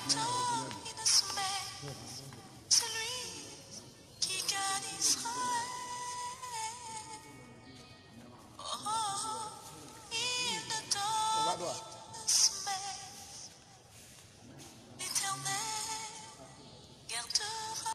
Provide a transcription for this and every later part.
Qui ne sommeille, celui qui garde Israël. Oh, il ne dort, il ne sommeille, l'Éternel gardera.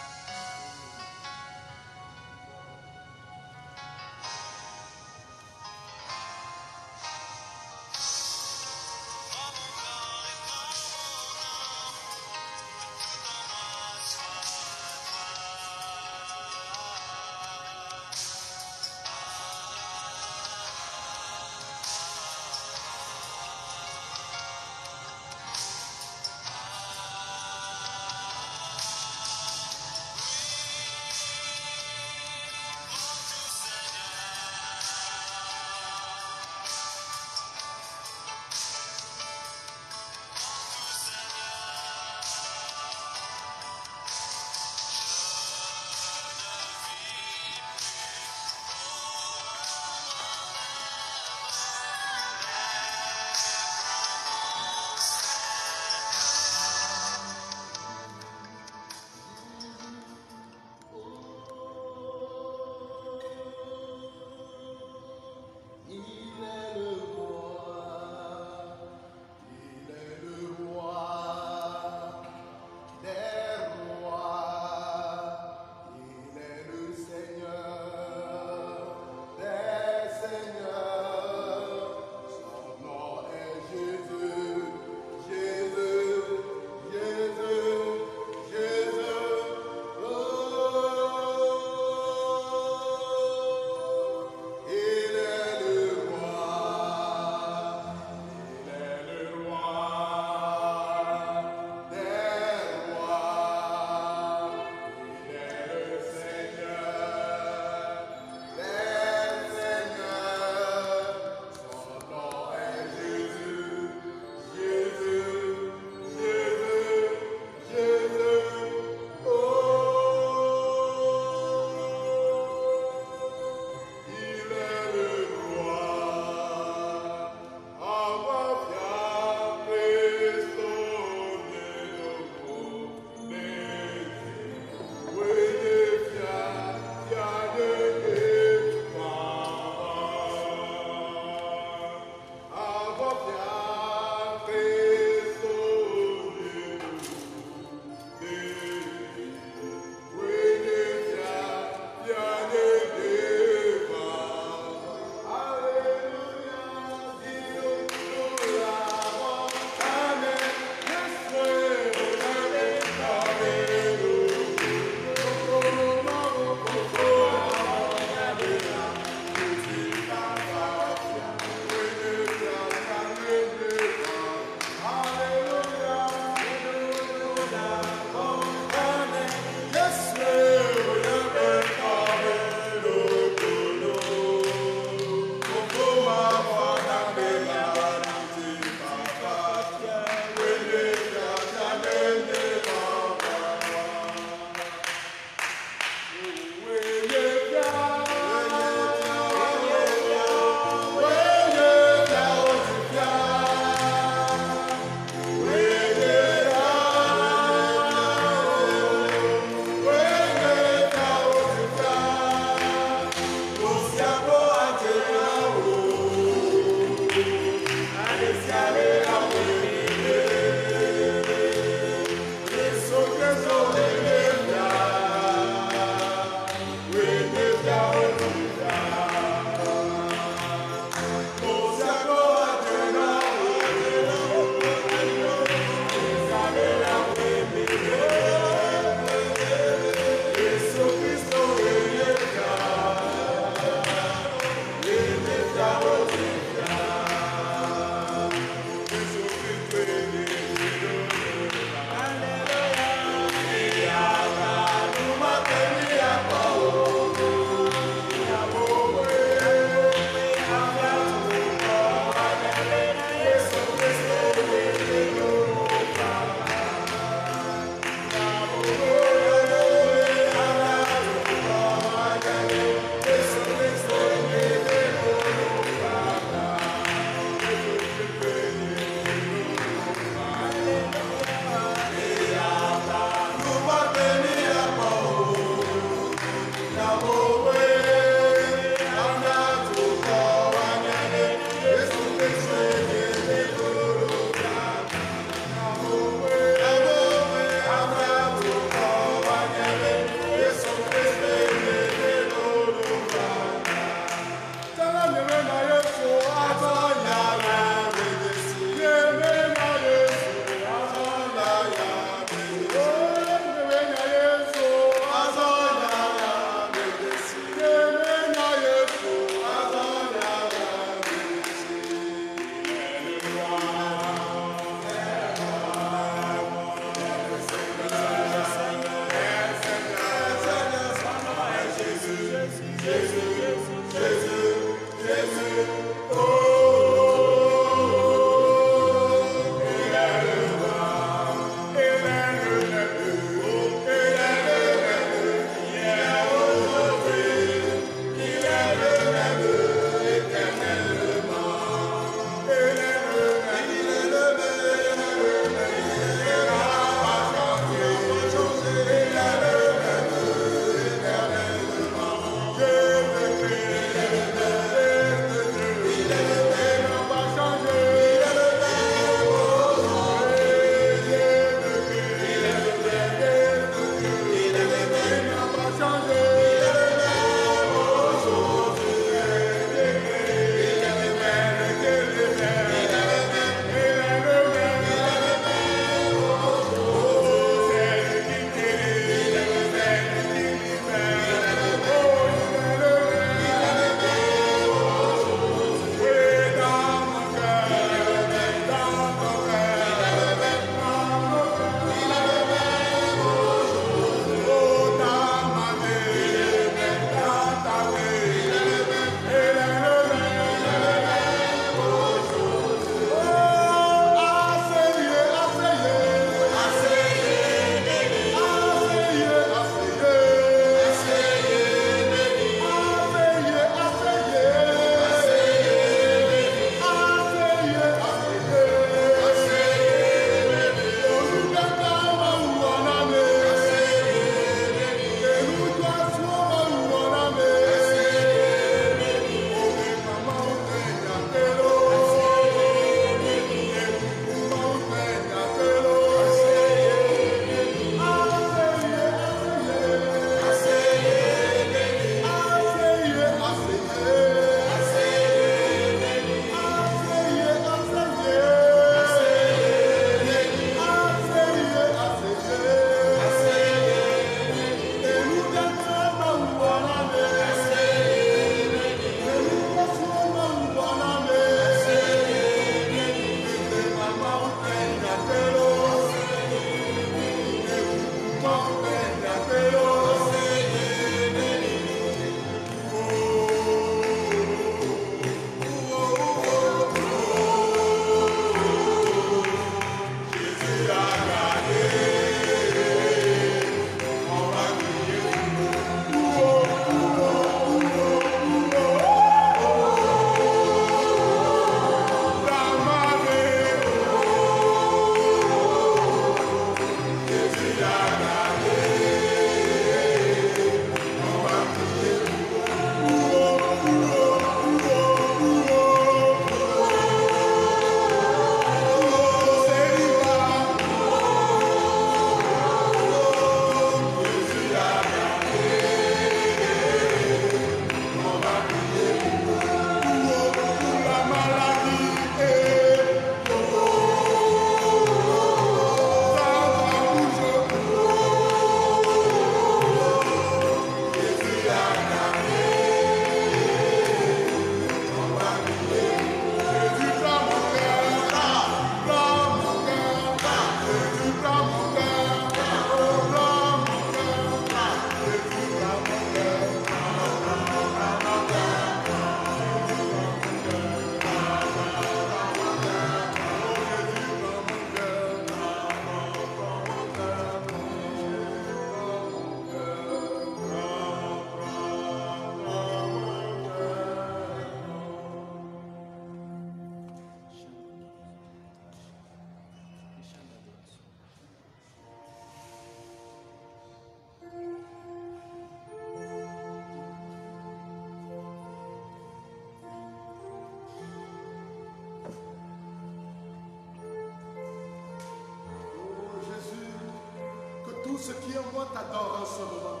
Tout ce qui est en moi t'adore en ce moment.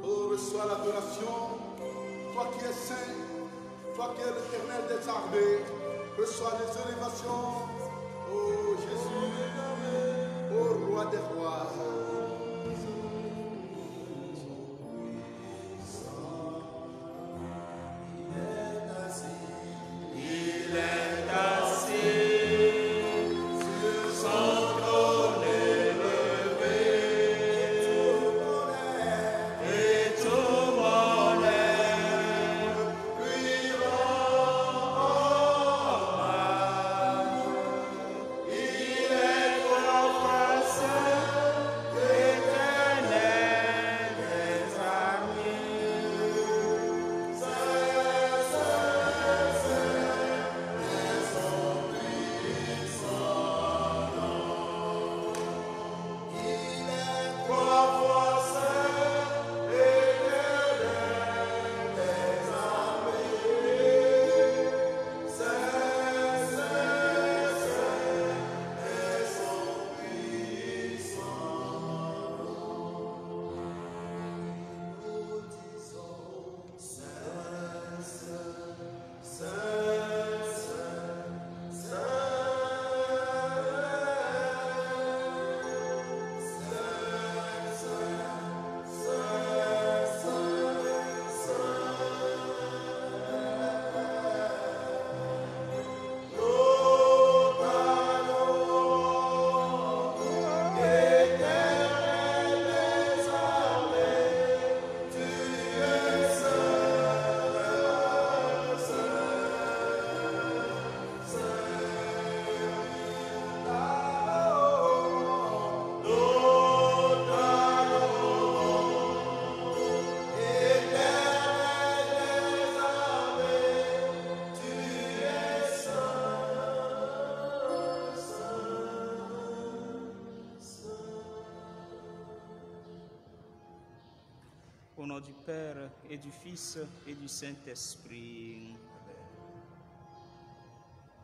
Oh, reçois l'adoration. Toi qui es saint, toi qui es l'Éternel des armées, reçois les élévations. Oh Jésus, oh roi des rois. Lui nom du Père et du Fils et du Saint-Esprit.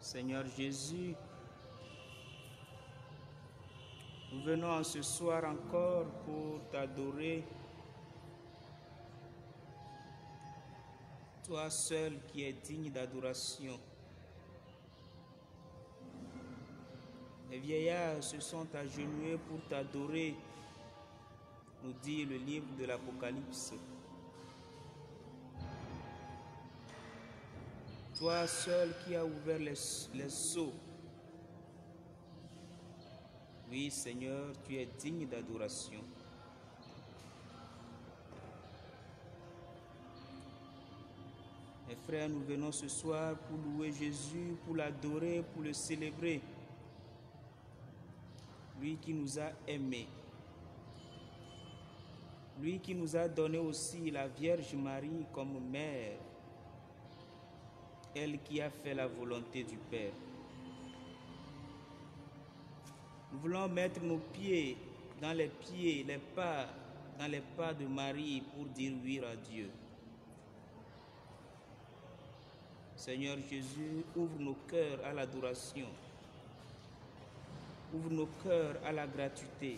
Seigneur Jésus, nous venons en ce soir encore pour t'adorer, toi seul qui es digne d'adoration. Les vieillards se sont agenouillés pour t'adorer, nous dit le livre de l'Apocalypse. Toi seul qui as ouvert les sceaux. Oui, Seigneur, tu es digne d'adoration. Mes frères, nous venons ce soir pour louer Jésus, pour l'adorer, pour le célébrer. Lui qui nous a aimés. Lui qui nous a donné aussi la Vierge Marie comme mère. Elle qui a fait la volonté du Père. Nous voulons mettre nos pieds, dans les pas de Marie pour dire oui à Dieu. Seigneur Jésus, ouvre nos cœurs à l'adoration. Ouvre nos cœurs à la gratuité.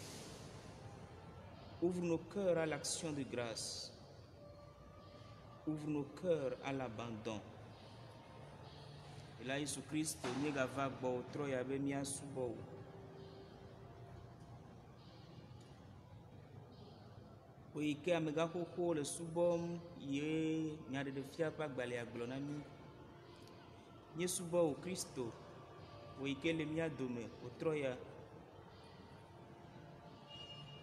Ouvre nos cœurs à l'action de grâce. Ouvre nos cœurs à l'abandon. Et là, Jésus-Christ, nous avons troyabe mia subo. Oui, que amega koko le subom ye nyade de fia pa gbale aglonami. Nye subo au Christo. Oui, que le mia dome au troya.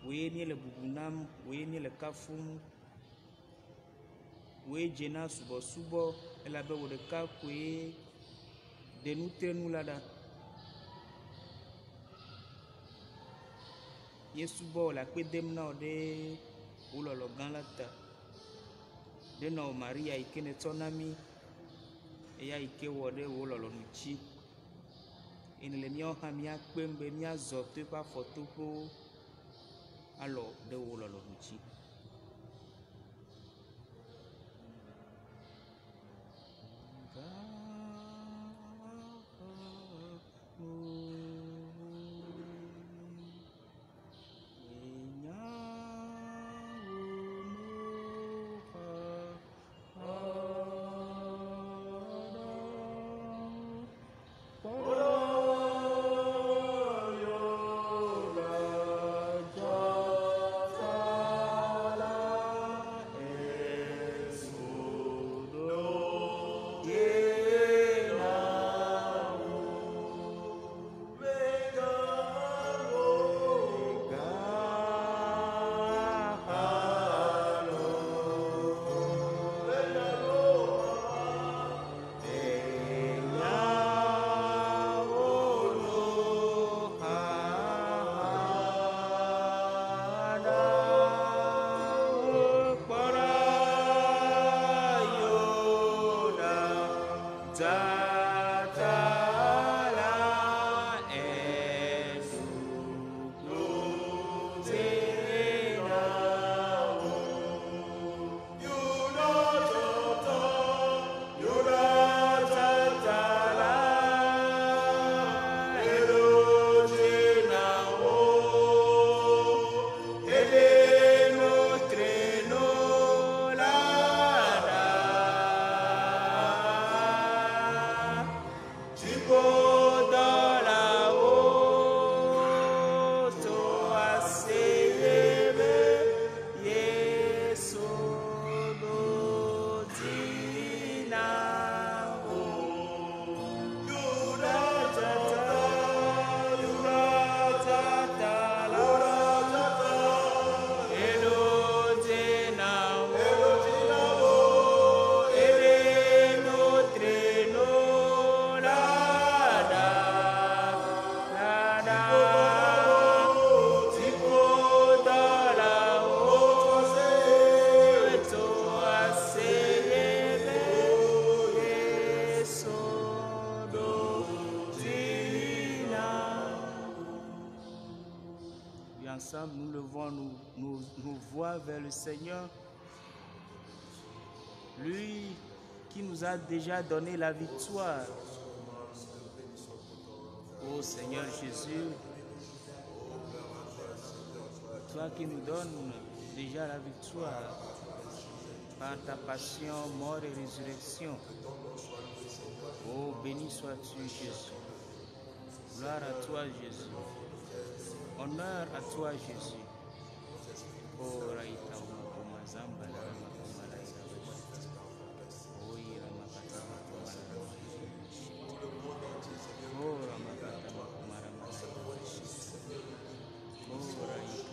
Oui, ni le bubunam, oui, ni le kafum. Oui, jena subo, elle avait au de kakwe. De nous tenir là-dedans. Yesubo la kwe demna de ulolo ganlata. De no Maria ikene tonami. Eya ike wode ulolo nuchi. Inele mio hamia kwembe mia zote pa fotopo. Alors de ulolo nuchi. Ensemble, nous levons nos voix vers le Seigneur lui qui nous a déjà donné la victoire. Ô Seigneur Jésus, toi qui nous donnes déjà la victoire par ta passion, mort et résurrection. Oh, béni sois-tu, Jésus. Gloire à toi, Jésus. Honneur à toi, Jésus. Oh, Raïta Mazamba, la Ramakamala, oh, Iramakata, oh, Ramakata, oh, Raïta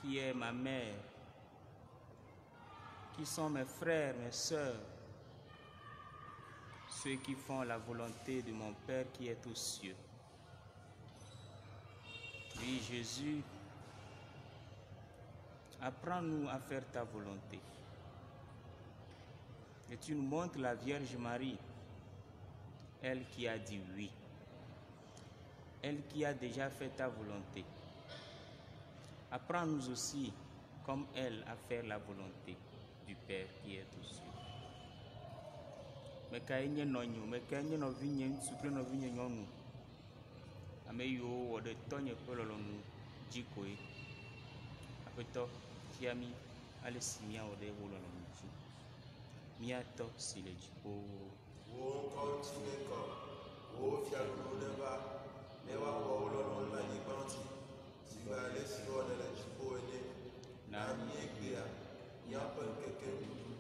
qui est ma mère, qui sont mes frères, mes sœurs, ceux qui font la volonté de mon Père qui est aux cieux. Oui, Jésus, apprends-nous à faire ta volonté. Et tu nous montres la Vierge Marie, elle qui a dit oui, elle qui a déjà fait ta volonté. Apprends-nous aussi, comme elle, à faire la volonté du Père qui est aux cieux. Meka enye nɔnyo, meka enye nɔvi nye ŋutsu kple nɔvi nye nyɔnu, ame yiwo wɔ ɖe tɔnye ƒe lɔlɔ̃nu dzi koe. Aƒetɔ, fia mí ale si míawɔ ɖe wo lɔlɔ̃nu dzi. Míatɔ si le dziƒowo. Wo ŋkɔ ŋuti ne kɔ, wo fiaɖuɖu ne va, ne woawɔ wo lɔlɔ̃nu le anyigba ŋuti, si gbe ale si wɔna le dziƒo ene. Na míegbea, míaƒe ŋkeke nuɖuɖu,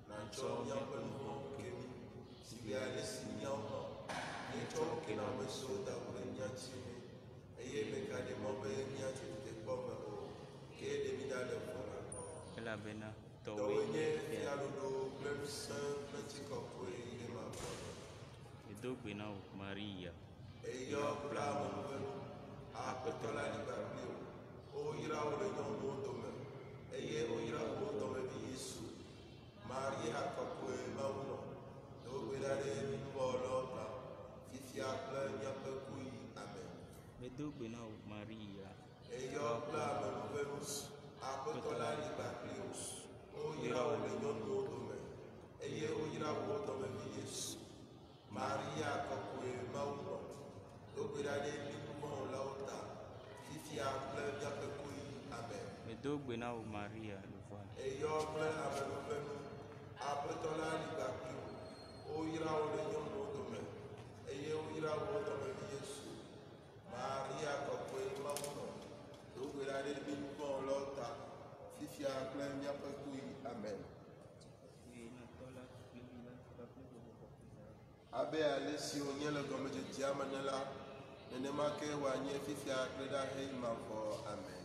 nàtsɔ míaƒe nu vɔ̃wo ke mí. Si gbe ale si míawo míetsɔ ke na ame siwo da vo ɖe mía dzi me, eye megaɖe mɔ be míatso tetekpɔ me o, ke ɖe mí ɖa le vɔ la gbɔ. Elabena Tɔwoe nye fiaɖuɖu kple ŋusẽ kple ŋutikɔkɔe ɖe mavɔ. edo gbe na wò Maria. Eyɔ kple amenuvenu, Aƒetɔ la ɖi kpakpli wo. Woyra wo le nyɔnuwo dome, eye woyra wo dɔmevi Yesu. Maria kɔkɔe Mawu nɔ, do gbe ɖa ɖe mí nuvɔwɔlawo ta, fifia kple míaƒe kuɣi. Amen. Edo gbe na wò Maria. Eyɔ kple amenuvenu, Aƒetɔ la ɖi kpakpli wo. Woyra wo le nyɔnuwo dome, eye woyra wo dɔmevi Yesu. Maria kɔkɔe Mawu nɔ, do gbe ɖa ɖe mí nuvɔwɔlawo ta, fifia kple míaƒe kuɣi. Amen. Edo gbe na wò Maria le voa. Eyɔ kple amenuvenu, Aƒetɔ la ɖi kpakpli wo. Woyra wo le nyɔnuwo dome, eye woyra wo dɔmevi Yesu. Maria kɔkɔe Mawu nɔ, do gbe ɖa ɖe mí nuvɔwɔlawo ta, fifia kple míaƒe kuɣi. Amen. Abe ale si wònye le gɔmedzedzea me ne la, nenema ke wòanye fifia kple ɖahe mavɔ. Amen.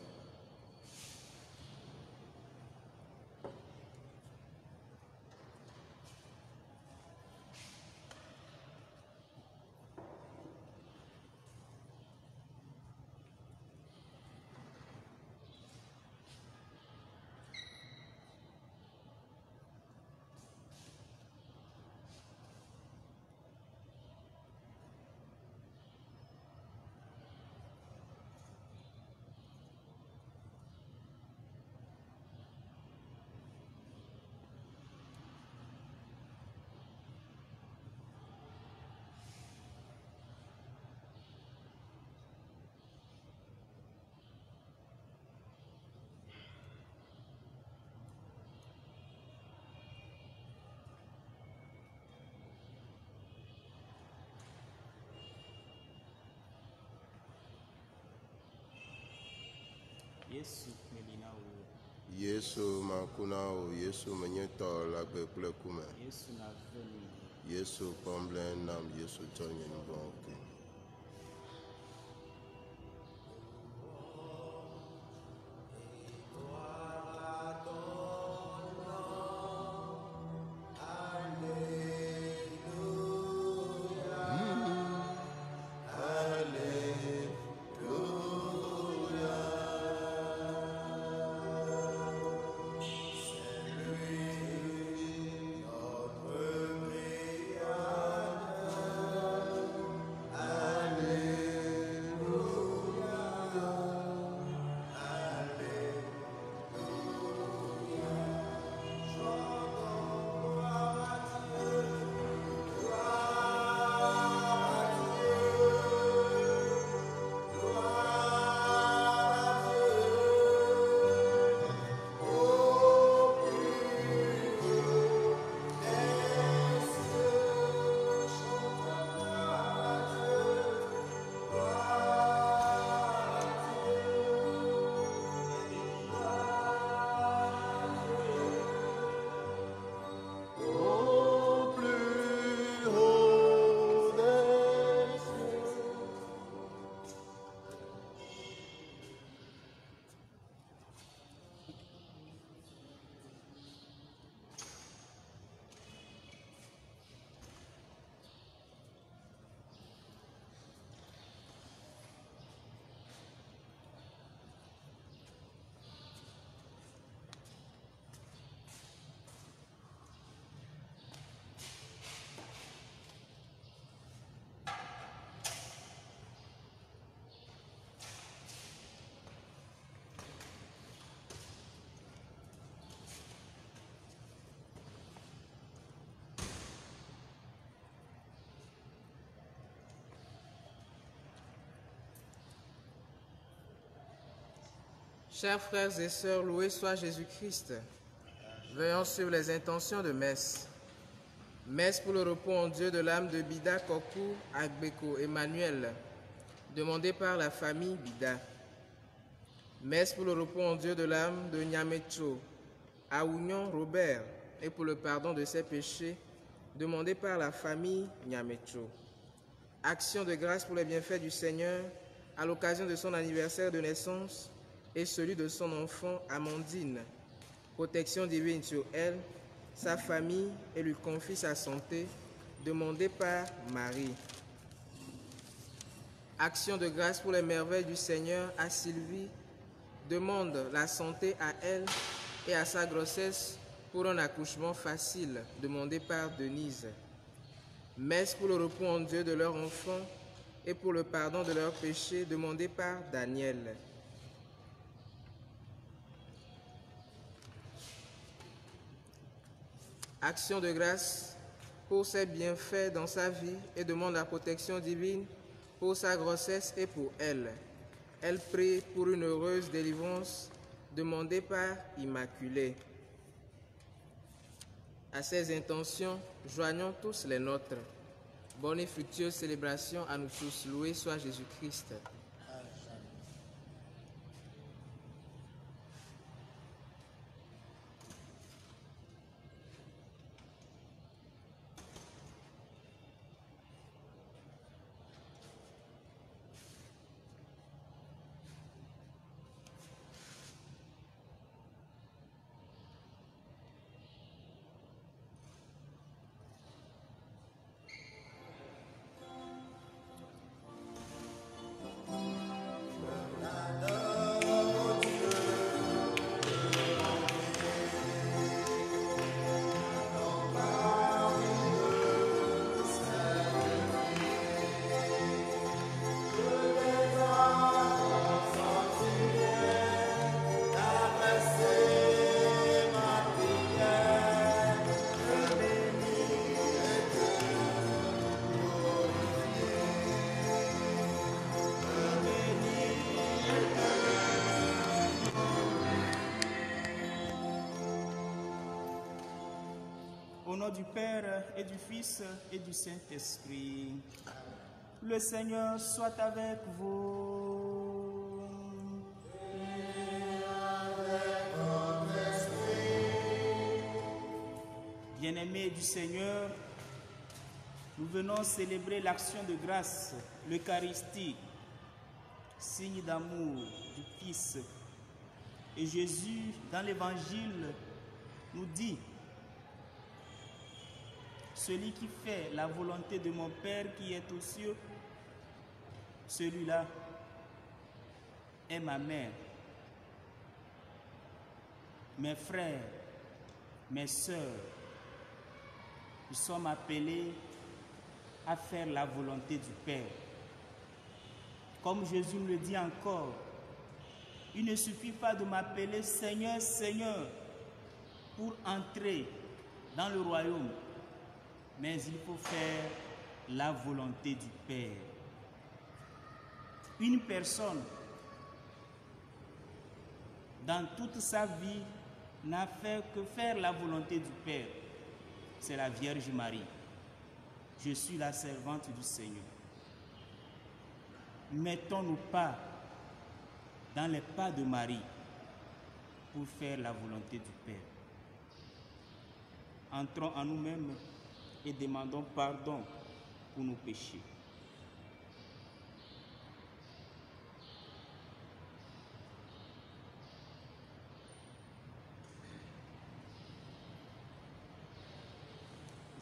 Yesu melina o. Yesu makuna o, Yesu menyeto lagbe kple kume. Yesu na veni. Yesu pomble nam, Yesu tsɔ nye nu vɔ̃wo ke. Chers frères et sœurs, loué soit Jésus-Christ. Veillons sur les intentions de messe. Messe pour le repos en Dieu de l'âme de Bida Kokou Agbeko Emmanuel, demandée par la famille Bida. Messe pour le repos en Dieu de l'âme de Nyamecho Aounion Robert et pour le pardon de ses péchés, demandée par la famille Nyamecho. Action de grâce pour les bienfaits du Seigneur à l'occasion de son anniversaire de naissance et celui de son enfant Amandine. Protection divine sur elle, sa famille et lui confie sa santé, demandée par Marie. Action de grâce pour les merveilles du Seigneur à Sylvie, demande la santé à elle et à sa grossesse pour un accouchement facile, demandé par Denise. Messe pour le repos en Dieu de leur enfant et pour le pardon de leurs péchés, demandé par Daniel. Action de grâce pour ses bienfaits dans sa vie et demande la protection divine pour sa grossesse et pour elle. Elle prie pour une heureuse délivrance demandée par Immaculée. À ces intentions, joignons tous les nôtres. Bonne et fructueuse célébration à nous tous. Loué soit Jésus-Christ. Au nom du Père et du Fils et du Saint-Esprit, le Seigneur soit avec vous. Bien-aimés du Seigneur, nous venons célébrer l'action de grâce, l'Eucharistie, signe d'amour du Fils. Et Jésus, dans l'Évangile, nous dit: celui qui fait la volonté de mon Père qui est aux cieux, celui-là est ma mère, mes frères, mes sœurs. Nous sommes appelés à faire la volonté du Père. Comme Jésus nous le dit encore, il ne suffit pas de m'appeler Seigneur, Seigneur pour entrer dans le royaume, mais il faut faire la volonté du Père. Une personne, dans toute sa vie, n'a fait que faire la volonté du Père. C'est la Vierge Marie. Je suis la servante du Seigneur. Mettons-nous pas dans les pas de Marie pour faire la volonté du Père. Entrons en nous-mêmes et demandons pardon pour nos péchés.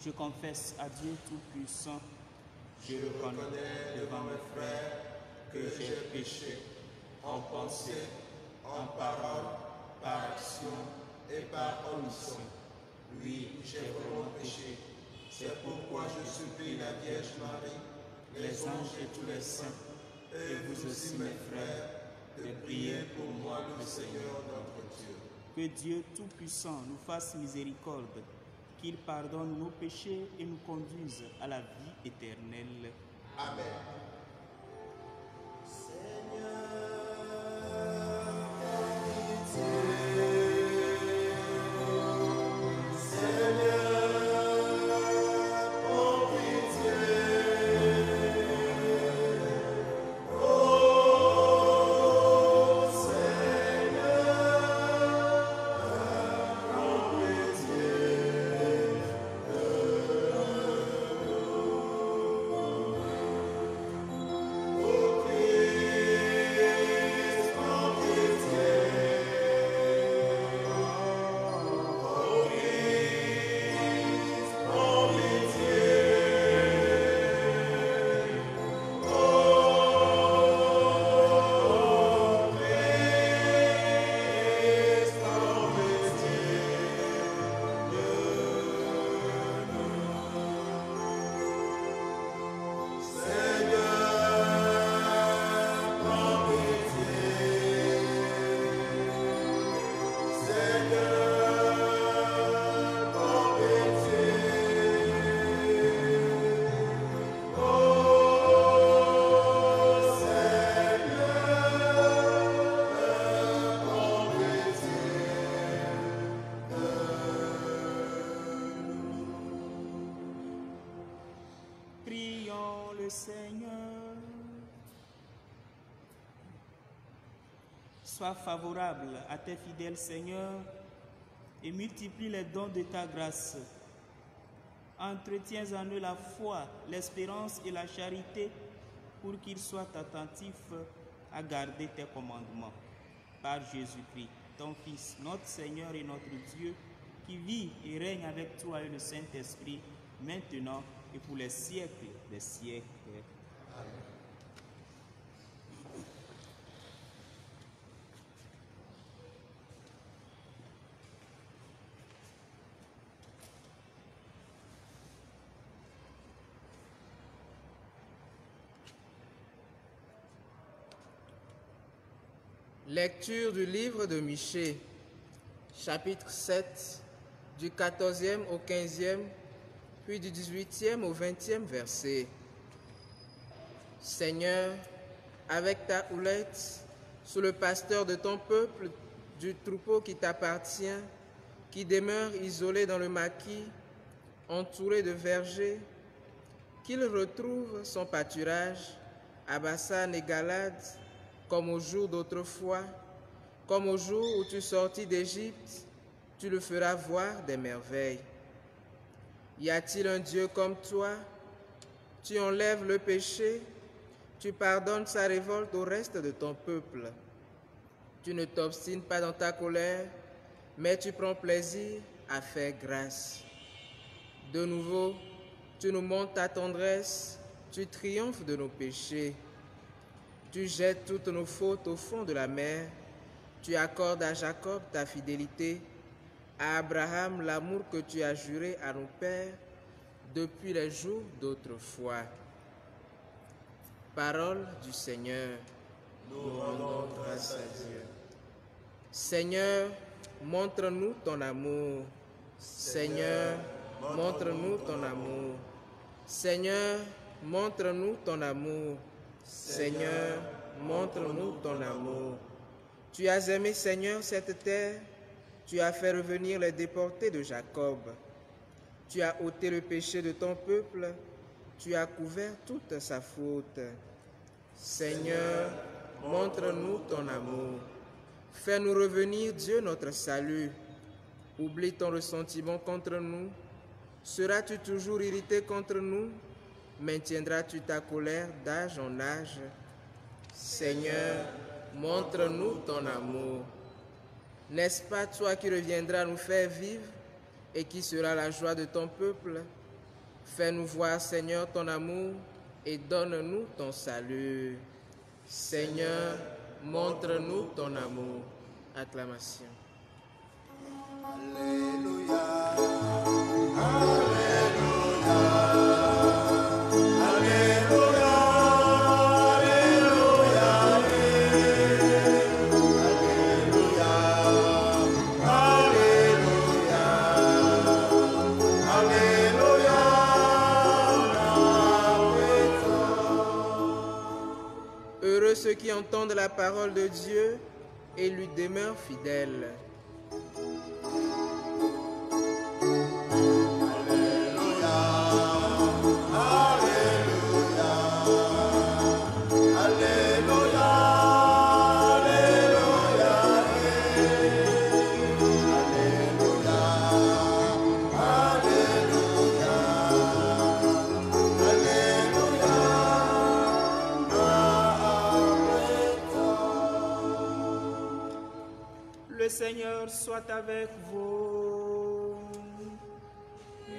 Je confesse à Dieu Tout-Puissant, Je reconnais devant mes frères que j'ai péché en pensée, en parole, par action et par omission. Oui, j'ai vraiment péché. C'est pourquoi je supplie la Vierge Marie, les anges et tous les saints, et vous aussi mes frères, de prier pour moi le Seigneur notre Dieu. que Dieu Tout-Puissant nous fasse miséricorde, qu'il pardonne nos péchés et nous conduise à la vie éternelle. Amen. Prions le Seigneur. Sois favorable à tes fidèles, Seigneur, et multiplie les dons de ta grâce. Entretiens en eux la foi, l'espérance et la charité, pour qu'ils soient attentifs à garder tes commandements. Par Jésus-Christ, ton Fils, notre Seigneur et notre Dieu, qui vit et règne avec toi et le Saint-Esprit, maintenant et pour les siècles des siècles. Lecture du livre de Michée, chapitre 7, du 14e au 15e, puis du 18e au 20e verset. Seigneur, avec ta houlette, sous le pasteur de ton peuple, du troupeau qui t'appartient, qui demeure isolé dans le maquis, entouré de vergers, qu'il retrouve son pâturage à Bassan et Galade, comme au jour d'autrefois, comme au jour où tu sortis d'Égypte, tu le feras voir des merveilles. Y a-t-il un Dieu comme toi? Tu enlèves le péché, tu pardonnes sa révolte au reste de ton peuple. Tu ne t'obstines pas dans ta colère, mais tu prends plaisir à faire grâce. De nouveau, tu nous montres ta tendresse, tu triomphes de nos péchés. Tu jettes toutes nos fautes au fond de la mer, tu accordes à Jacob ta fidélité, à Abraham l'amour que tu as juré à nos pères depuis les jours d'autrefois. Parole du Seigneur. Nous rendons grâce à Dieu. Seigneur, montre-nous ton amour. Seigneur, montre-nous ton amour. Seigneur, montre-nous ton amour. Seigneur, montre-nous ton amour. Tu as aimé, Seigneur, cette terre. Tu as fait revenir les déportés de Jacob. Tu as ôté le péché de ton peuple. Tu as couvert toute sa faute. Seigneur, montre-nous ton amour. Fais-nous revenir, Dieu, notre salut. Oublie ton ressentiment contre nous. Seras-tu toujours irrité contre nous? Maintiendras-tu ta colère d'âge en âge? Seigneur, montre-nous ton amour. N'est-ce pas toi qui reviendras nous faire vivre et qui sera la joie de ton peuple? Fais-nous voir, Seigneur, ton amour et donne-nous ton salut. Seigneur, montre-nous ton amour. Acclamation. Alléluia. Alléluia. Alléluia. Heureux ceux qui entendent la parole de Dieu et lui demeurent fidèles. Le Seigneur soit avec vous.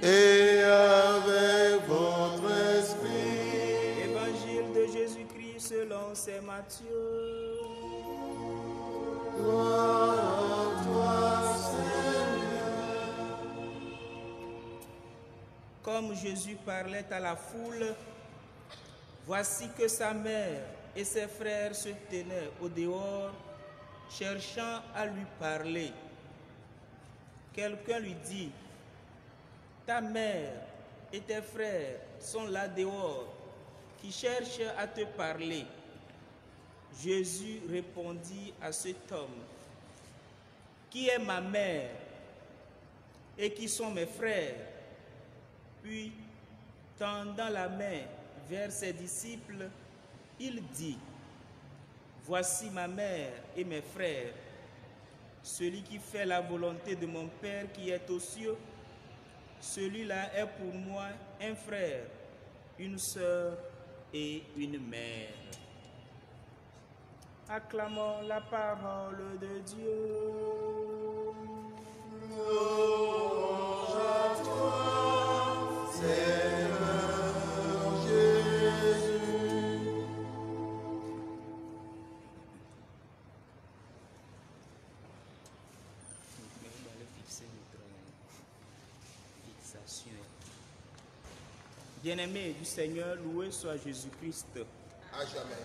Et avec votre esprit. Évangile de Jésus-Christ selon saint Matthieu. Gloire à toi, Seigneur. Comme Jésus parlait à la foule, voici que sa mère et ses frères se tenaient au dehors, cherchant à lui parler. Quelqu'un lui dit: ta mère et tes frères sont là dehors, qui cherchent à te parler. Jésus répondit à cet homme: qui est ma mère et qui sont mes frères? Puis, tendant la main vers ses disciples, il dit: voici ma mère et mes frères. Celui qui fait la volonté de mon Père qui est aux cieux, celui-là est pour moi un frère, une sœur et une mère. Acclamons la parole de Dieu. Louange à toi, Seigneur Jésus. Bien-aimés du Seigneur, loué soit Jésus-Christ. À jamais.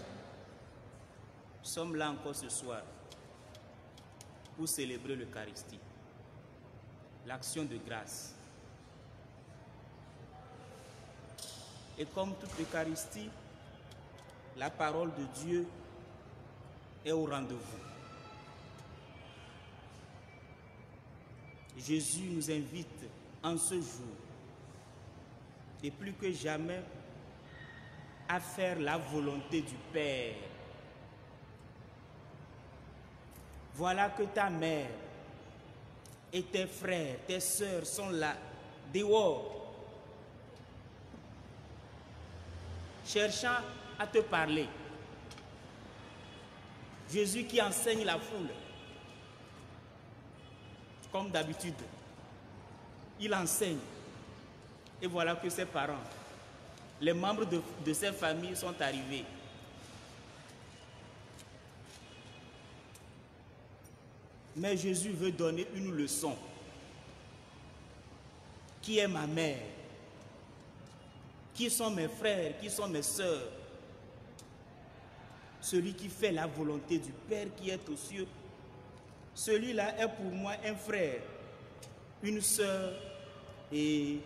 Nous sommes là encore ce soir pour célébrer l'Eucharistie, l'action de grâce. Et comme toute l'Eucharistie, la parole de Dieu est au rendez-vous. Jésus nous invite en ce jour, et plus que jamais, à faire la volonté du Père. Voilà que ta mère et tes frères, tes sœurs sont là, dehors, cherchant à te parler. Jésus qui enseigne la foule. Comme d'habitude, il enseigne. Et voilà que ses parents, les membres de ses familles sont arrivés. Mais Jésus veut donner une leçon. Qui est ma mère? Qui sont mes frères? Qui sont mes sœurs? Celui qui fait la volonté du Père qui est aux cieux, celui-là est pour moi un frère, une sœur et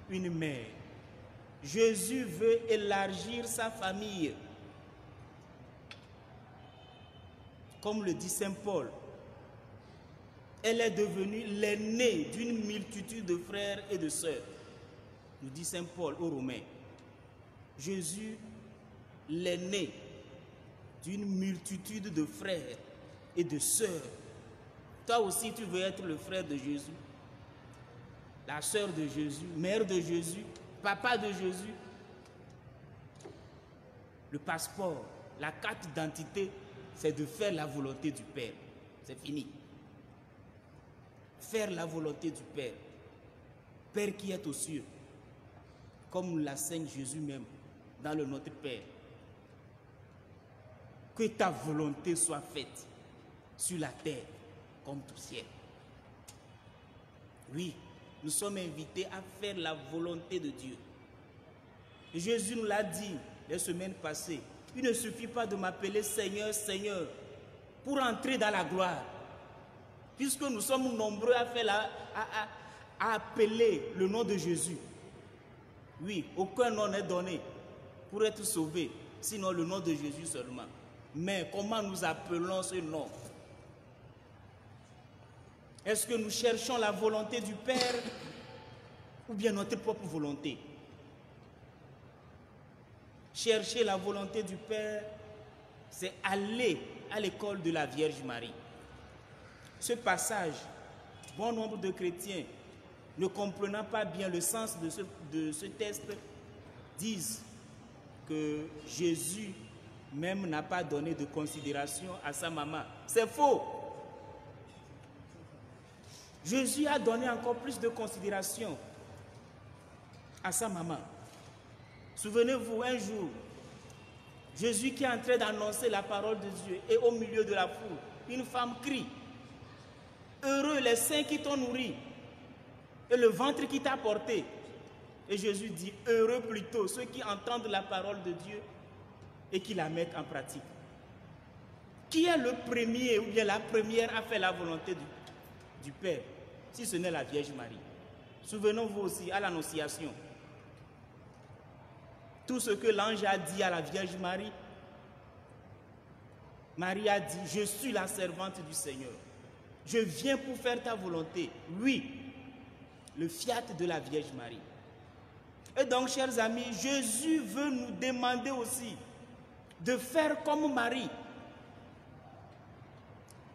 une mère. Jésus veut élargir sa famille. Comme le dit Saint Paul, elle est devenue l'aînée d'une multitude de frères et de sœurs. Nous dit Saint Paul aux Romains. Jésus, l'aîné d'une multitude de frères et de sœurs. Toi aussi, tu veux être le frère de Jésus, la sœur de Jésus, mère de Jésus, papa de Jésus. Le passeport, la carte d'identité, c'est de faire la volonté du Père. C'est fini. Faire la volonté du Père. Père qui est aux cieux, comme l'enseigne Jésus même dans le Notre Père. Que ta volonté soit faite sur la terre comme au ciel. Oui, nous sommes invités à faire la volonté de Dieu. Et Jésus nous l'a dit les semaines passées. Il ne suffit pas de m'appeler Seigneur, Seigneur, pour entrer dans la gloire. Puisque nous sommes nombreux à appeler le nom de Jésus. Oui, aucun nom n'est donné pour être sauvé, sinon le nom de Jésus seulement. Mais comment nous appelons ce nom? Est-ce que nous cherchons la volonté du Père ou bien notre propre volonté? Chercher la volonté du Père, c'est aller à l'école de la Vierge Marie. Ce passage, bon nombre de chrétiens, ne comprenant pas bien le sens de ce texte, disent que Jésus même n'a pas donné de considération à sa maman. C'est faux. Jésus a donné encore plus de considération à sa maman. Souvenez-vous, un jour, Jésus qui est en train d'annoncer la parole de Dieu et au milieu de la foule, une femme crie: heureux les seins qui t'ont nourri et le ventre qui t'a porté. Et Jésus dit: heureux plutôt ceux qui entendent la parole de Dieu et qui la mettent en pratique. Qui est le premier ou bien la première à faire la volonté du Père, si ce n'est la Vierge Marie? Souvenons-vous aussi à l'Annonciation. Tout ce que l'ange a dit à la Vierge Marie, Marie a dit: je suis la servante du Seigneur. Je viens pour faire ta volonté. Oui, le fiat de la Vierge Marie. Et donc, chers amis, Jésus veut nous demander aussi de faire comme Marie.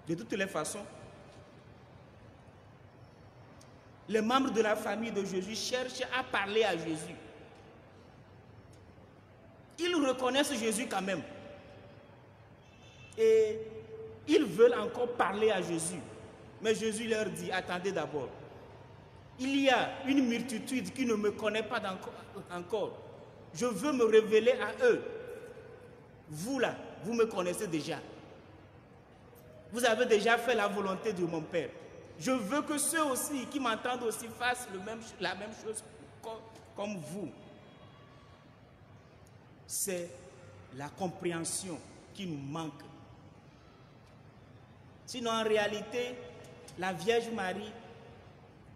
De toutes les façons, les membres de la famille de Jésus cherchent à parler à Jésus. Ils reconnaissent Jésus quand même. Et ils veulent encore parler à Jésus. Mais Jésus leur dit: attendez d'abord. Il y a une multitude qui ne me connaît pas encore. Je veux me révéler à eux. Vous là, vous me connaissez déjà. Vous avez déjà fait la volonté de mon Père. Je veux que ceux aussi qui m'entendent aussi fassent la même chose comme vous. C'est la compréhension qui nous manque. Sinon, en réalité, la Vierge Marie,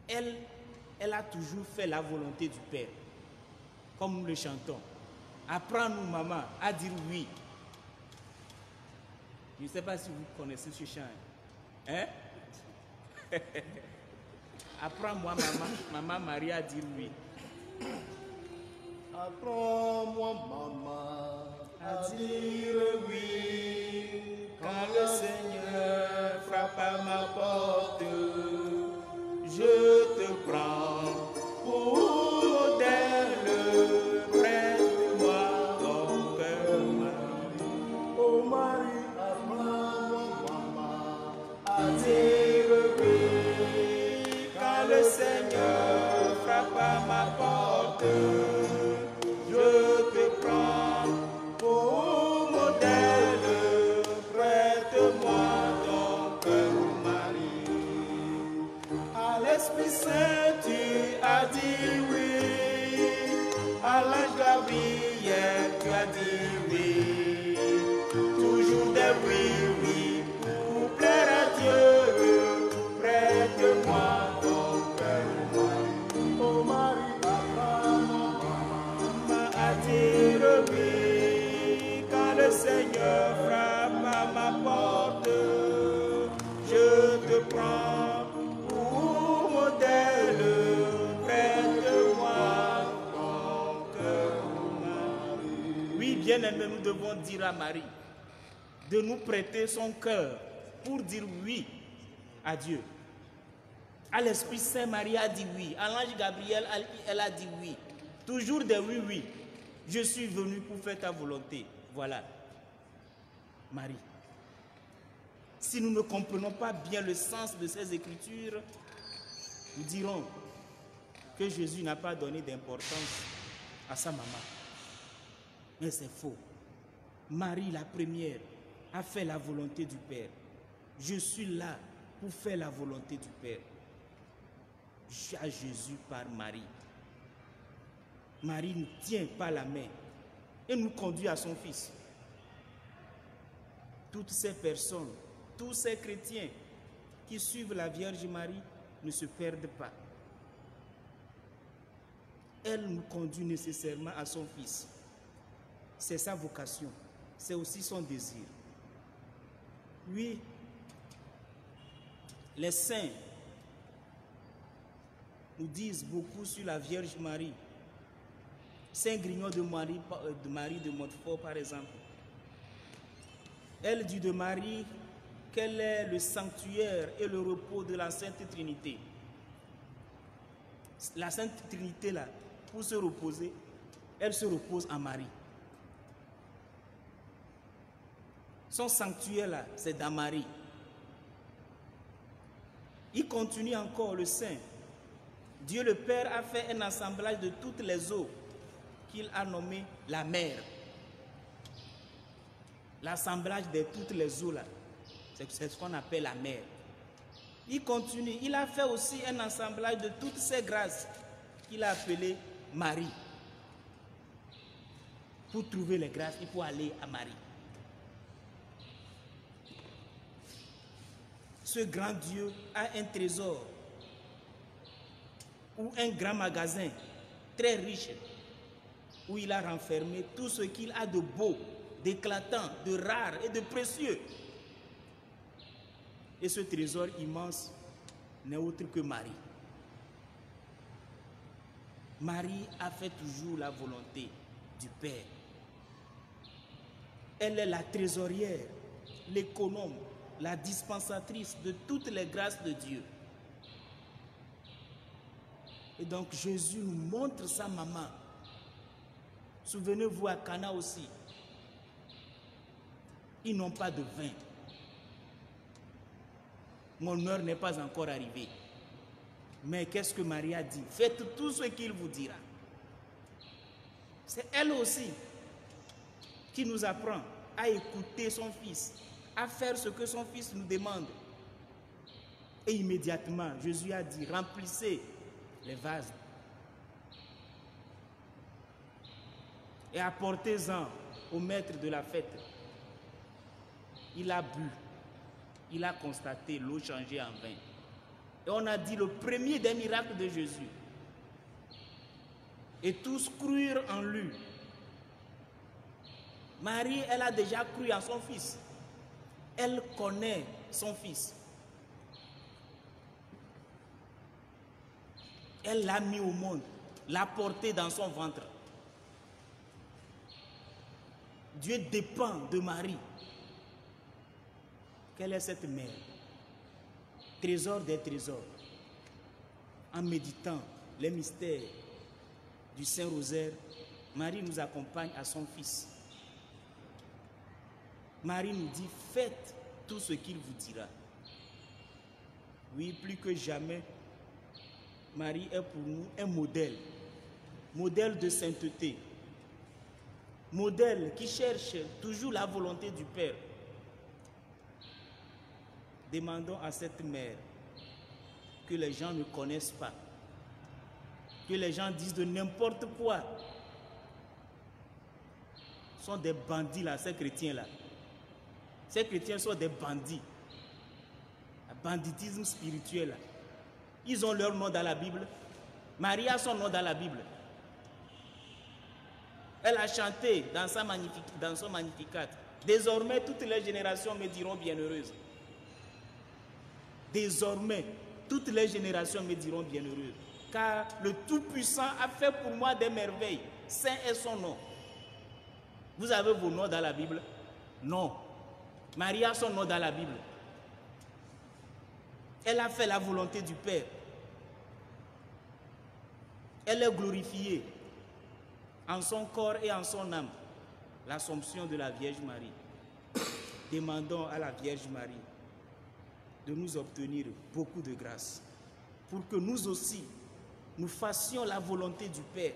elle a toujours fait la volonté du Père. Comme nous le chantons. Apprends-nous, maman, à dire oui. Je ne sais pas si vous connaissez ce chant. Hein? Apprends-moi, maman Marie, à dire oui. Apprends-moi, maman, À dire oui. Quand le Seigneur frappe à ma porte, je te prends pour modèle, près de moi, porte. Je te prends pour modèle. Prête-moi ton cœur, Marie. À l'Esprit Saint, tu as dit oui. À l'ange Gabriel, tu as dit oui. Toujours des oui, oui. Pour plaire à Dieu, prête-moi ton cœur, Marie. Oh Marie, papa, maman a dit oui. Quand le Seigneur frappe à ma porte, je te prends pour modèle. Prête-moi ton cœur, Marie. Oui, bien-aimés, nous devons dire à Marie de nous prêter son cœur pour dire oui à Dieu. À l'Esprit Saint, Marie a dit oui. À l'ange Gabriel, elle a dit oui. Toujours des oui, oui. Je suis venu pour faire ta volonté. Voilà. Marie. Si nous ne comprenons pas bien le sens de ces écritures, nous dirons que Jésus n'a pas donné d'importance à sa maman. Mais c'est faux. Marie, la première, a fait la volonté du Père. Je suis là pour faire la volonté du Père. À Jésus par Marie. Marie nous tient par la main et nous conduit à son Fils. Toutes ces personnes, tous ces chrétiens qui suivent la Vierge Marie ne se perdent pas. Elle nous conduit nécessairement à son Fils. C'est sa vocation, c'est aussi son désir. Oui, les saints nous disent beaucoup sur la Vierge Marie. Saint Grignon de Marie de Montfort, par exemple. Elle dit de Marie qu'elle est le sanctuaire et le repos de la Sainte Trinité. La Sainte Trinité, là, pour se reposer, elle se repose en Marie. Son sanctuaire, là, c'est dans Marie. Il continue encore, le Saint. Dieu le Père a fait un assemblage de toutes les eaux qu'il a nommé la mer. L'assemblage de toutes les eaux, là, c'est ce qu'on appelle la mer. Il continue. Il a fait aussi un assemblage de toutes ces grâces qu'il a appelées Marie. Pour trouver les grâces, il faut aller à Marie. Ce grand Dieu a un trésor ou un grand magasin très riche où il a renfermé tout ce qu'il a de beau, d'éclatant, de rare et de précieux. Et ce trésor immense n'est autre que Marie. Marie a fait toujours la volonté du Père. Elle est la trésorière, l'économe, la dispensatrice de toutes les grâces de Dieu. Et donc Jésus nous montre sa maman. Souvenez-vous à Cana aussi. Ils n'ont pas de vin. Mon heure n'est pas encore arrivée. Mais qu'est-ce que Marie a dit? Faites tout ce qu'il vous dira. C'est elle aussi qui nous apprend à écouter son fils, à faire ce que son fils nous demande. Et immédiatement, Jésus a dit, remplissez les vases et apportez-en au maître de la fête. Il a bu, il a constaté l'eau changée en vin. Et on a dit le premier des miracles de Jésus. Et tous crurent en lui. Marie, elle a déjà cru en son fils. Elle connaît son fils. Elle l'a mis au monde, l'a porté dans son ventre. Dieu dépend de Marie. Quelle est cette mère? Trésor des trésors. En méditant les mystères du Saint-Rosaire, Marie nous accompagne à son fils. Marie nous dit, faites tout ce qu'il vous dira. Oui, plus que jamais, Marie est pour nous un modèle modèle de sainteté, modèle qui cherche toujours la volonté du Père. Demandons à cette mère que les gens ne connaissent pas, que les gens disent de n'importe quoi. Ce sont des bandits là, ces chrétiens-là. Ces chrétiens sont des bandits. Un banditisme spirituel là. Ils ont leur nom dans la Bible. Marie a son nom dans la Bible. Elle a chanté dans son Magnificat. Désormais, toutes les générations me diront bienheureuse. Désormais, toutes les générations me diront bienheureuse. Car le Tout-Puissant a fait pour moi des merveilles. Saint est son nom. Vous avez vos noms dans la Bible? Non. Marie a son nom dans la Bible. Elle a fait la volonté du Père. Elle est glorifiée en son corps et en son âme. L'Assomption de la Vierge Marie. Demandons à la Vierge Marie de nous obtenir beaucoup de grâce pour que nous aussi, nous fassions la volonté du Père.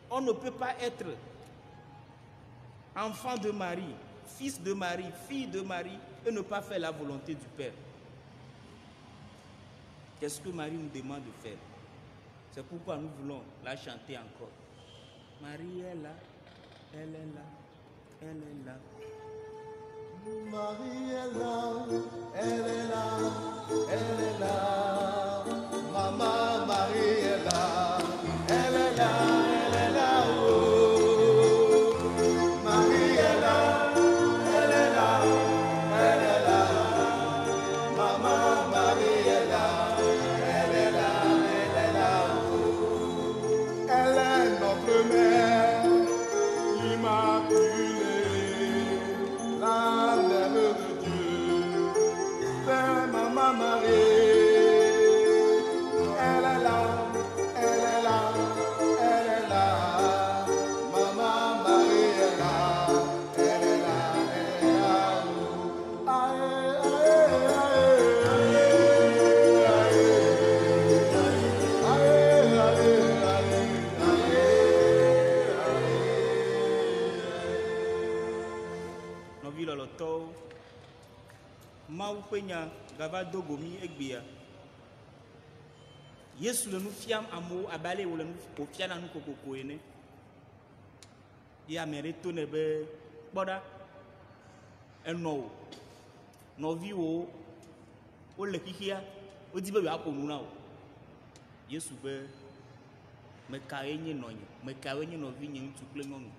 On ne peut pas être enfant de Marie, fils de Marie, fille de Marie et ne pas faire la volonté du Père. Qu'est-ce que Marie nous demande de faire? C'est pourquoi nous voulons la chanter encore. Marie est là, elle est là, elle est là. Marie est là, elle est là, elle est là. Maman Marie est là, elle est là, elle est là. Oh. Marie est là, elle est là, elle est là. Maman Marie est là, elle est là, elle est là. Oh. Elle est notre mère, immaculée. La mère de Dieu, c'est Maman Marie. Elle est là, elle est là, elle est là. Maman Marie est là, elle est là, elle est là. Aïe, aïe, aïe, aïe, Loloto Mau penya gava dogomi egbia Yesu le nous fiam amo abale ou le nous fiam na nous kokoko ene ya merito nebe boda eno no vi o le kihia o di be ya ko nu na o Yesu be me ka enye nonye me ka enye no vi nyi tukle ngonu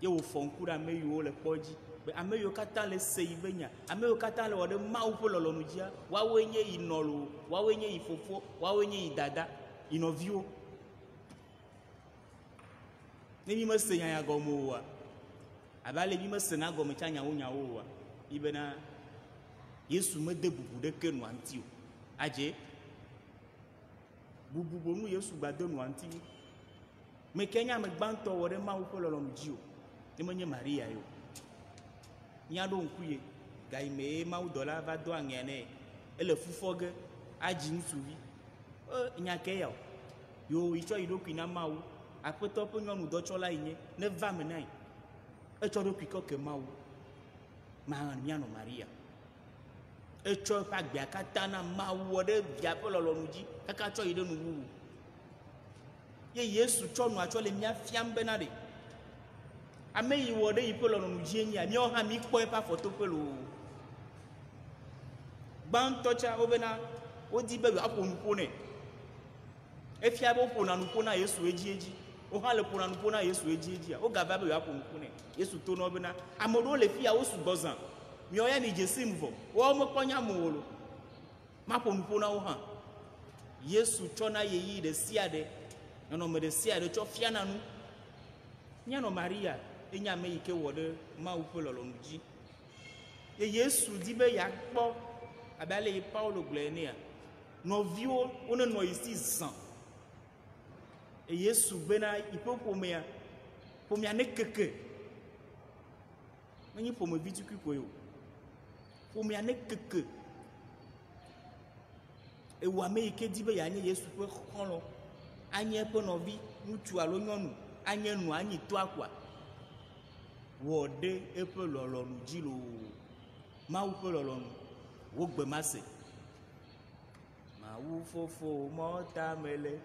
ye wo fonkura me yo le poji ame yo kata le seivenya ame yo kata le wode mau po lolonu dia wa wenye inolo wa wenye ifofo wa wenye idada inovio ni mi mesenya ya gomo wa abale bi mesena gomo chanya wo nyawo wa ibena Yesu me de bubu de kenu antio aje bubu bonu Yesu gba de nu anti me kenya me gbanto wode mau po lolonu dio ni menye Maria yo nyado nkuye gaime mau dola va do angene ele fufoge aji nsuvi nyake ya yo icho idoku na mau apeto po nyonu do chola inye ne va me nai echo do kwiko ke mau ma nyano Maria echo pa gbe akata na mau wode bia pe lolonuji kaka cho ide nu wu ye Yesu cho nu acho le mia fiam benade ame yi wode yi pelo no jienya mi o ha mi kpo pa photo pelo ban tocha obena odi be apo npo ne efia be opo na npo na Yesu ejieji o ha le po na npo na Yesu ejieji o ga ba be apo npo ne Yesu to no obena amodo le fia o su gozan mi o ya mi jesimvo o mo konya mo ma po npo na o ha Yesu chona yeyi de siade no me de siade cho fia na nu nyano Maria enya me yike wode ma upo lolonji e Yesu di be ya gbo abale Paulo glenia no viwo ono no isi san e Yesu bena ipopo mea pomia ne keke manyi pomo vitu kwiko pomia ne keke e wa me yike di be ya nye Yesu pe kholo anye eƒe nɔvi ŋutsu alo nyɔnu, anye nu anyi toa koa, wɔ ɖe eƒe lɔlɔnu dzi loo. Mawu ƒe lɔlɔnu wo gbe ma se. Mawu fofo mɔta mele.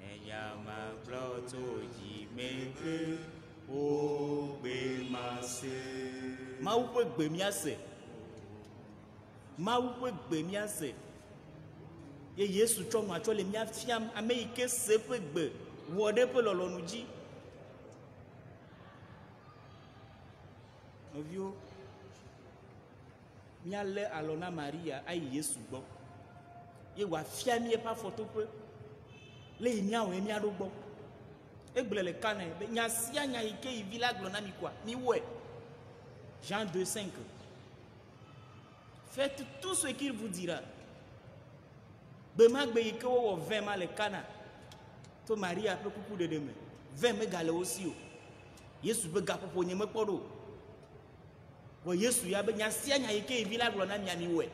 Enyama gblɔ tso dzi me ke wo gbe ma se. Mawu ƒe gbe mía se. Mawu ƒe gbe mía se. Ye Yesu tsɔ nua tsɔ le mía fiam ame yi ke se ƒe gbe wɔ ɖe ƒe lɔlɔnu dzi. Nɔviwo, míalé alɔ na Maria ayi Yesu gbɔ. Ye wòafia mí eƒe afɔtoƒe le yi míawɔe míaɖo gbɔ. Egblɔ le Kana be nya sia nya yi ke yi vi la gblɔ na mi koa, miwɔe. Jean 2:5. Faites tout ce qu'il vous dira. Gbe ma gbe yi ke wowɔ 20 ma le Kana to Maria ƒe kuku ɖeɖe me. 20 megale wo si o. Yesu ƒe gaƒoƒo nye mekpɔ ɖo. Vɔ Yesu ya be nya sia nya yi ke yi vi la gblɔ na mia miwɔe.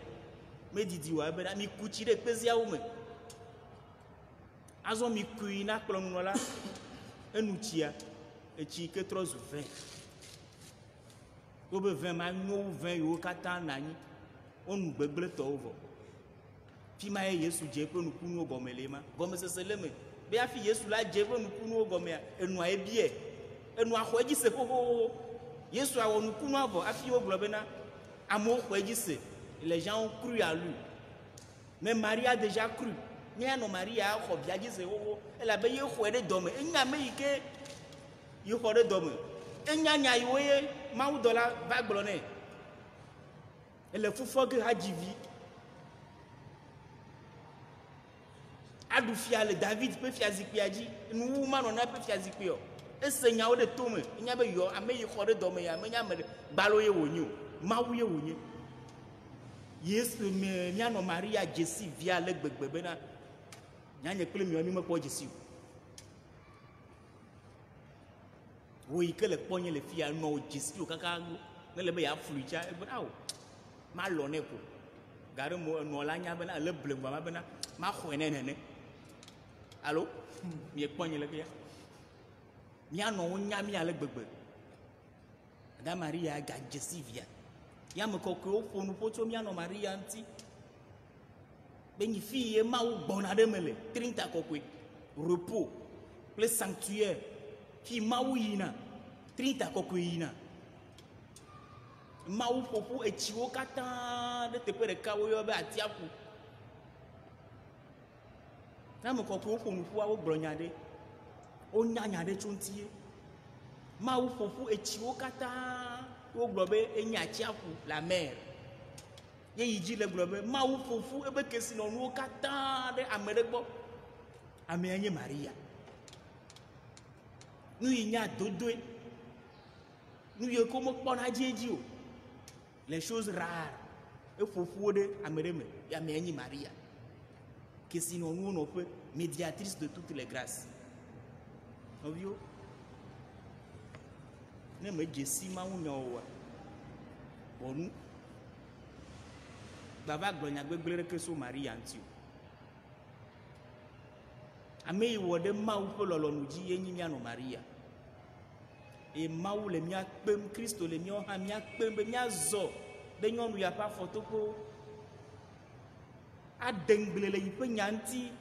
Medidi wa be mi ku tsi ɖe kpeziawo me. Azɔ mi kui na kplɔ nunɔla enu tsia etsi ke trɔ zu 20. Wobe 20 ma nyo wu 20 yiwo katã na anyi. Wonu gbegblẽtɔwo vɔ. Fi ma ye Yesu dze eƒe nukunuwo gɔme le ma. Gɔmesese le me. Be hafi Yesu la dze eƒe nukunuwo gɔmea, enua ebie. Enua xɔ edzi se xoxoxo. Yesu awɔ nukunua vɔ hafi wogblɔ bena amewo xɔ edzi se. Les gens ont cru à lui. Mais Marie a déjà cru. Míanɔ Maria xɔ via dzi se xoxo. Elabe ye xɔe ɖe dɔme. Enya ame yi ke yi xɔ ɖe dɔme. Enya nya yiwo ye Mawudɔla va gblɔ nɛ. Ele fufɔ ge hadzi vi. Aɖu fia le David ƒe fiazikpuia dzi. Nuwu manɔ na ƒe fiazikpui o. Ese nyawo ɖe tome. Enya be yɔ ame yi xɔ ɖe dɔme ya menya ame gbalo ye wònye o. Mawu ye wònye. Yesu míanɔ Maria dzesi via le gbegbe bena nyanye kple miɔ mi mekpɔ dzesi o. Wo yi ke le kpɔnye le fia nɔ dzesi o kaka ne le be yeaflui tsa ebe awo malɔ nɛ ko. Gaɖe mo enɔ la nya bena ele ble gbama bena maxɔe nɛ nene. Alo mie kpɔnye le fia. Míanɔ wo nya mía le gbegbe. Da Maria ga dzesi via. Yame kɔkɔewo ƒo nu ƒo tso míanɔ Maria ŋuti. Be nyi fi ye Mawu gbɔna ɖe me le trinta kɔkɔe, repos kple sanctuaire. Fi Mawu yina, trinta kɔkɔe yina. Mawu ƒoƒu etsiwo katã ɖe teƒe ɖeka woyɔ be atiaƒu. Yame kɔkɔewo ƒo nu ƒoa wogblɔ nya ɖe. Wonya nya ɖe tso ŋuti ye. Mawu ƒoƒu etsiwo katã. Wogblɔ be enye atsiaƒu la mer. Ye yi dzi le gblɔ be Mawu ƒoƒu ebe kesinɔnuwo katã ɖe ame ɖe gbɔ. Amea nye Maria. Nu yi nya dodoe. Nu yi ko mekpɔna edzi o. Les choses rares. Eƒoƒuwo ɖe ame ɖe me. Amea nye Maria. Kesinɔnuwo nɔƒe. Médiatrice de toutes les grâces. Nɔviwo. Ne me dzesi Mawu nyawo wa. Wɔnu. Baba gblɔ nyagbegblẽ ɖeke so Maria ŋuti o. Ame yi wɔ ɖe Mawu ƒe lɔlɔnu dzi ye nyi míanɔ Maria. Eye Mawu le mía kpem, Kristo le míawo hã mía kpem be míazɔ ɖe nyɔnu ya ƒe afɔtoƒewo. Aɖe ŋgble le yi ƒe nya ŋuti.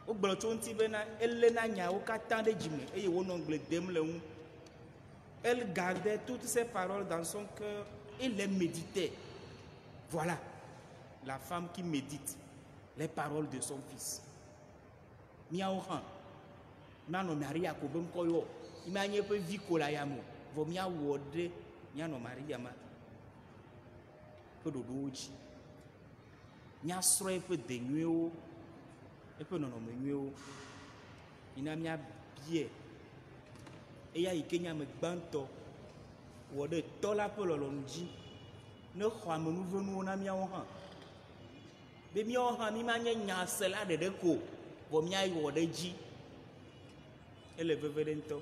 Wogblɔ tso ŋuti bena elena nyawo katã ɖe dzime eye wonɔ ŋgble dem le ŋu. Elle gardait toutes ces paroles dans son cœur et les méditait. Voilà la femme qui médite les paroles de son fils. Miawo hã, mianɔ Maria ko be ŋkɔ yɔ, mianye ƒe vi ko la yame o, vɔ miawɔ ɖe mianɔ Maria ma ƒe ɖoɖowo dzi. Miasrɔ̃ eƒe de nyuiwo, eƒe nɔnɔme nyuiwo. Yina miabie. Eya yi ke nye ame gbãtɔ wɔ ɖe tɔ la ƒe lɔlɔnu dzi ne xɔ amenuvenuwo na míawo hã. Be míawo hã mimanye nyasela ɖeɖe ko vɔ míawɔ ɖe dzi. Ele veve ɖe ŋutɔ.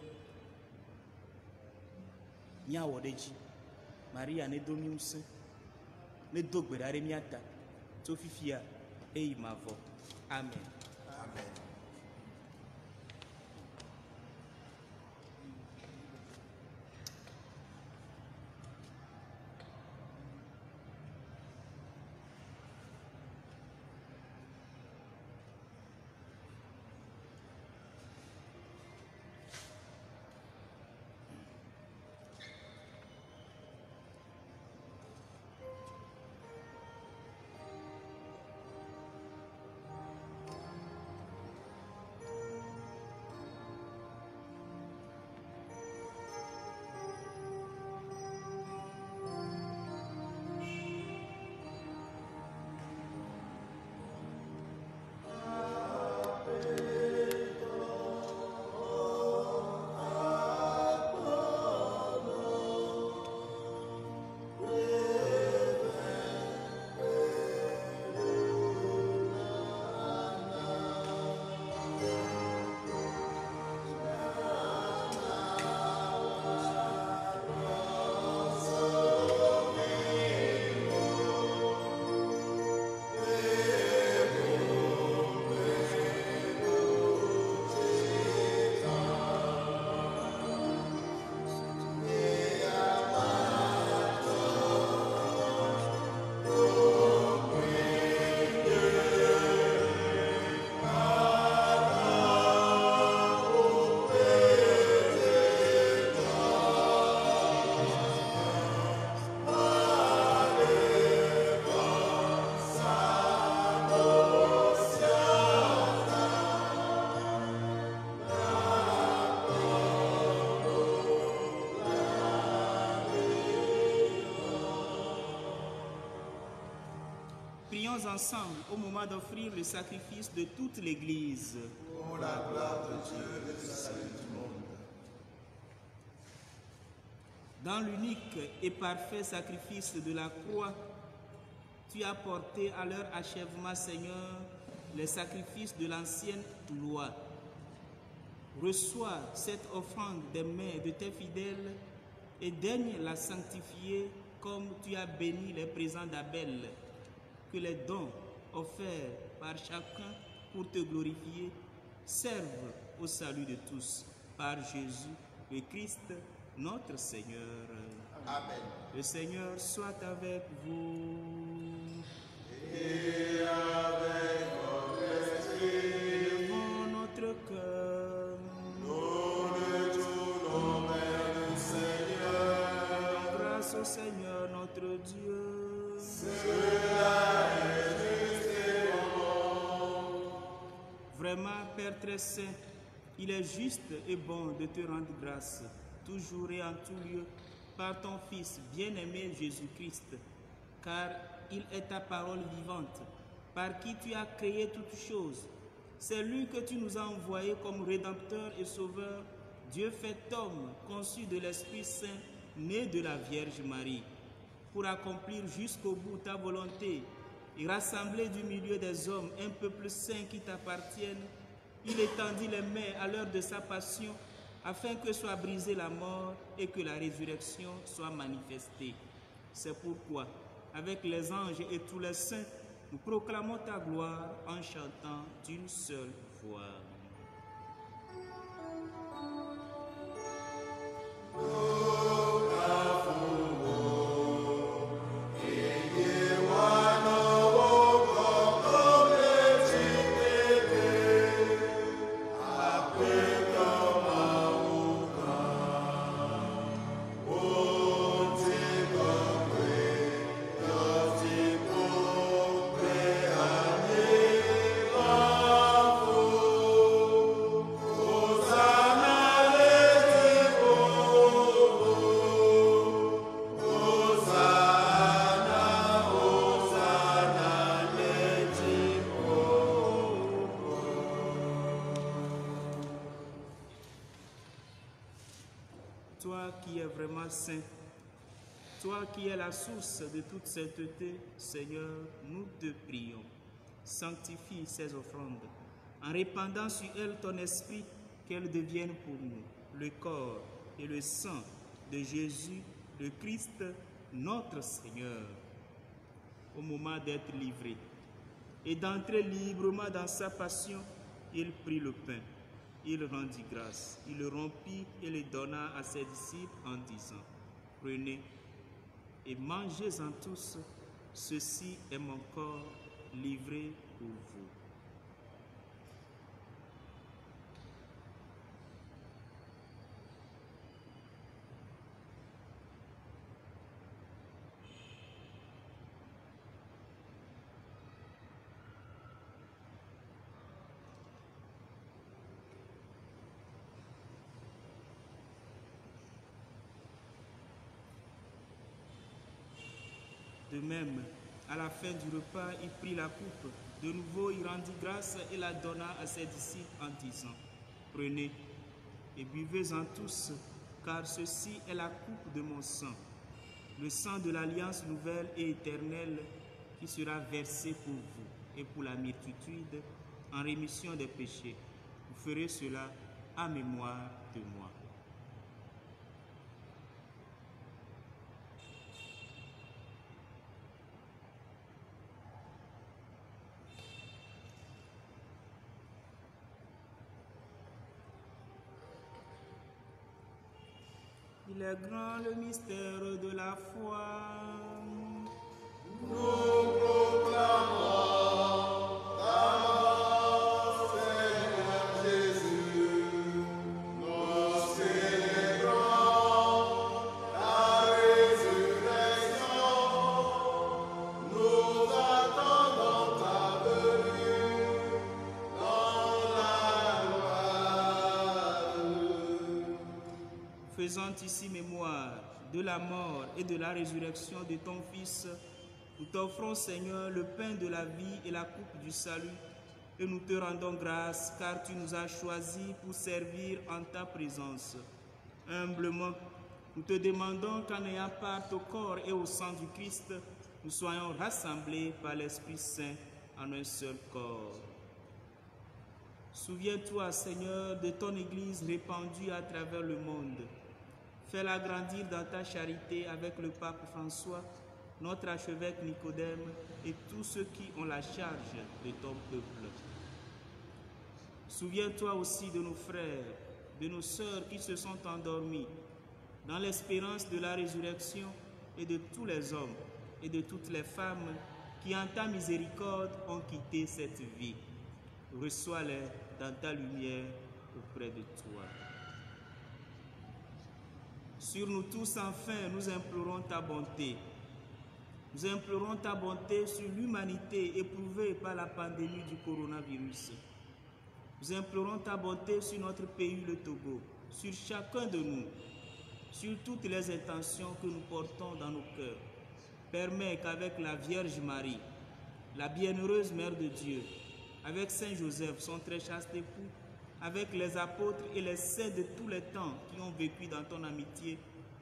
Míawɔ ɖe dzi. Maria ne do mí ŋusẽ. Ne do gbe ɖa ɖe mía ta. Tso fifia eimavo. Amen. Amen. Prions ensemble au moment d'offrir le sacrifice de toute l'Église. Pour la gloire de Dieu et le salut du monde. Dans l'unique et parfait sacrifice de la croix, tu as porté à leur achèvement, Seigneur, les sacrifices de l'ancienne loi. Reçois cette offrande des mains de tes fidèles et daigne la sanctifier comme tu as béni les présents d'Abel. Que les dons offerts par chacun pour te glorifier servent au salut de tous. Par Jésus le Christ, notre Seigneur. Amen. Le Seigneur soit avec vous. Et avec votre esprit, Élevons notre cœur. nous le tournons vers le Seigneur. Grâce au Seigneur notre Dieu. Cela est juste et bon. Vraiment, Père très saint, il est juste et bon de te rendre grâce, toujours et en tout lieu, par ton Fils bien-aimé Jésus-Christ, car il est ta parole vivante, par qui tu as créé toutes choses. C'est lui que tu nous as envoyé comme Rédempteur et Sauveur, Dieu fait homme, conçu de l'Esprit Saint, né de la Vierge Marie, pour accomplir jusqu'au bout ta volonté et rassembler du milieu des hommes un peuple saint qui t'appartienne. Il étendit les mains à l'heure de sa passion, afin que soit brisée la mort et que la résurrection soit manifestée. C'est pourquoi, avec les anges et tous les saints, nous proclamons ta gloire en chantant d'une seule voix. Toi qui es vraiment saint, toi qui es la source de toute sainteté, Seigneur, nous te prions. Sanctifie ces offrandes, en répandant sur elles ton esprit, qu'elles deviennent pour nous le corps et le sang de Jésus, le Christ, notre Seigneur. Au moment d'être livré, Et d'entrer librement dans sa passion, il prit le pain, il rendit grâce, il le rompit et le donna à ses disciples en disant, « Prenez et mangez-en tous, ceci est mon corps livré pour vous. » De même, à la fin du repas, il prit la coupe. De nouveau, il rendit grâce et la donna à ses disciples en disant, « Prenez et buvez-en tous, car ceci est la coupe de mon sang, le sang de l'alliance nouvelle et éternelle qui sera versé pour vous et pour la multitude en rémission des péchés. Vous ferez cela en mémoire de moi. » Il est grand le mystère de la foi. Nous proclamons ta mort, Seigneur Jésus. Nous célébrons ta résurrection. Nous attendons ta venue dans la gloire. Faisant ici mémoire de la mort et de la résurrection de ton Fils, nous t'offrons, Seigneur, le pain de la vie et la coupe du salut, et nous te rendons grâce, car tu nous as choisis pour servir en ta présence. Humblement, nous te demandons qu'en ayant part au corps et au sang du Christ, nous soyons rassemblés par l'Esprit Saint en un seul corps. Souviens-toi, Seigneur, de ton Église répandue à travers le monde. Fais-la grandir dans ta charité avec le pape François, notre archevêque Nicodème et tous ceux qui ont la charge de ton peuple. Souviens-toi aussi de nos frères, de nos sœurs qui se sont endormis, dans l'espérance de la résurrection, et de tous les hommes et de toutes les femmes qui, en ta miséricorde, ont quitté cette vie. Reçois-les dans ta lumière auprès de toi. Sur nous tous, enfin, nous implorons ta bonté. Nous implorons ta bonté sur l'humanité éprouvée par la pandémie du coronavirus. Nous implorons ta bonté sur notre pays, le Togo, sur chacun de nous, sur toutes les intentions que nous portons dans nos cœurs. Permets qu'avec la Vierge Marie, la bienheureuse Mère de Dieu, avec Saint Joseph, son très chaste époux, avec les apôtres et les saints de tous les temps qui ont vécu dans ton amitié,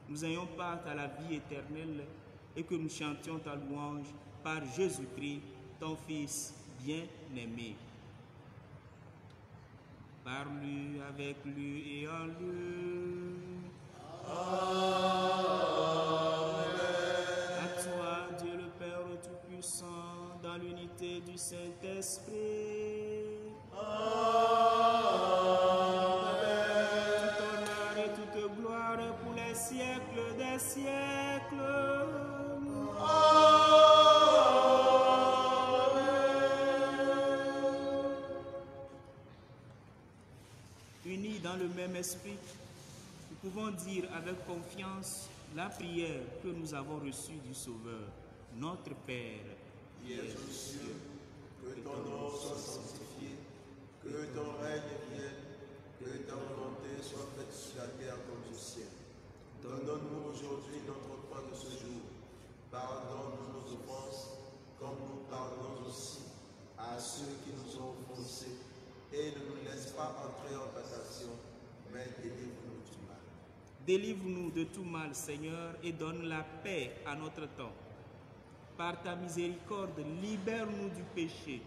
nous ayons part à la vie éternelle et que nous chantions ta louange par Jésus-Christ, ton Fils bien-aimé. Par lui, avec lui et en lui. Amen. À toi, Dieu le Père Tout-Puissant, dans l'unité du Saint-Esprit. Tout honneur et toute gloire pour les siècles des siècles. Unis dans le même esprit, nous pouvons dire avec confiance la prière que nous avons reçue du Sauveur, notre Père. Qui es aux cieux, que ton nom soit sanctifié, que ton règne vienne, que ta volonté soit faite sur la terre comme au ciel. Donne-nous aujourd'hui notre pain de ce jour. Pardonne-nous nos offenses, comme nous pardonnons aussi à ceux qui nous ont offensés. Et ne nous laisse pas entrer en tentation, mais délivre-nous du mal. Délivre-nous de tout mal, Seigneur, et donne la paix à notre temps. Par ta miséricorde, libère-nous du péché.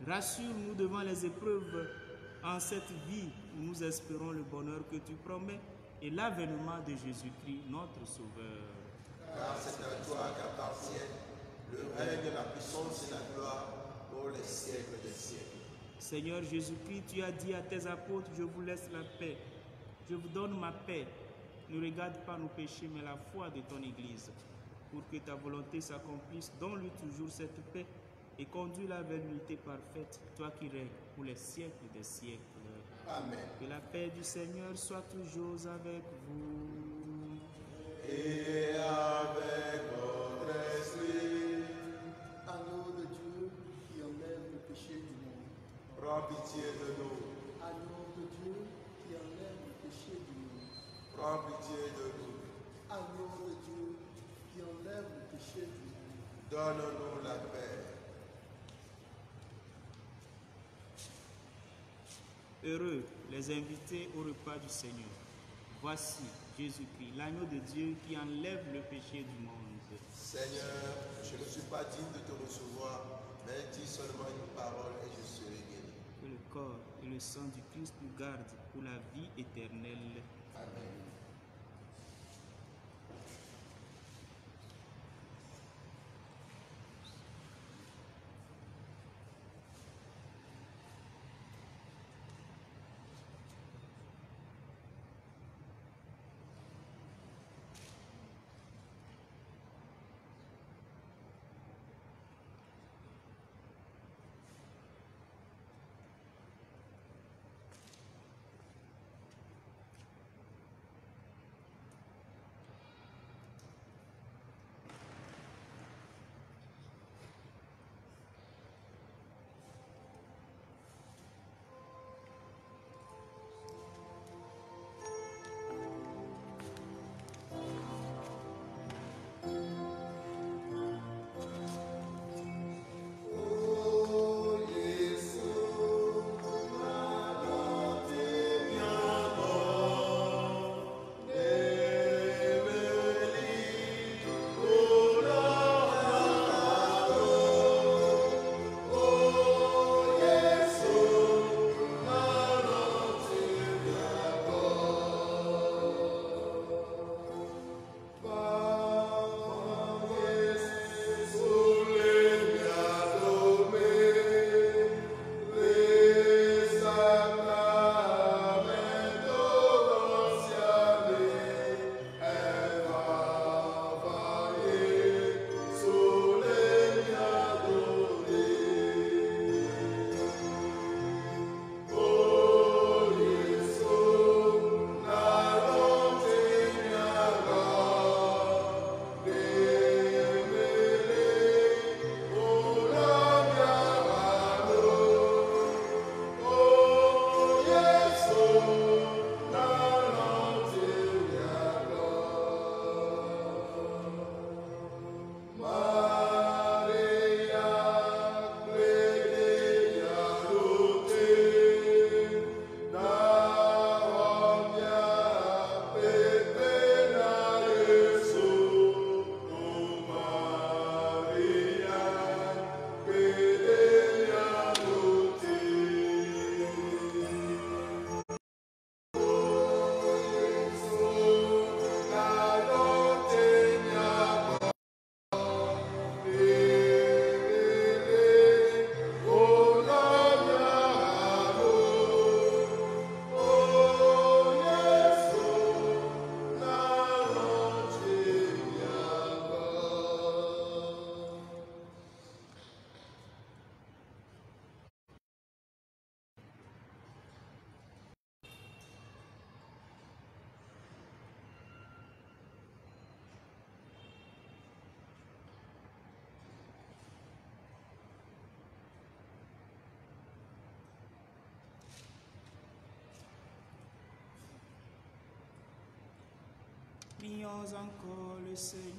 Rassure-nous devant les épreuves en cette vie où nous espérons le bonheur que tu promets et l'avènement de Jésus-Christ, notre Sauveur. Car c'est à toi qu'appartiennent le règne, la puissance et la gloire, au pour les siècles des siècles. Seigneur Jésus-Christ, tu as dit à tes apôtres, je vous laisse la paix. Je vous donne ma paix. Ne regarde pas nos péchés, mais la foi de ton Église. Pour que ta volonté s'accomplisse, donne-lui toujours cette paix et conduis-la vers l'unité parfaite, toi qui règnes pour les siècles des siècles. Amen. Que la paix du Seigneur soit toujours avec vous. Et avec votre esprit, Agneau de Dieu qui enlève le péché du monde. prends pitié de nous. Agneau de Dieu qui enlève le péché du monde. Prends pitié de nous. Agneau de Dieu qui enlève le péché du monde. Donne-nous la paix. Heureux les invités au repas du Seigneur. Voici Jésus-Christ, l'agneau de Dieu qui enlève le péché du monde. Seigneur, je ne suis pas digne de te recevoir, mais dis seulement une parole et je serai guéri. Que le corps et le sang du Christ nous gardent pour la vie éternelle. Amen. Prions encore le Seigneur.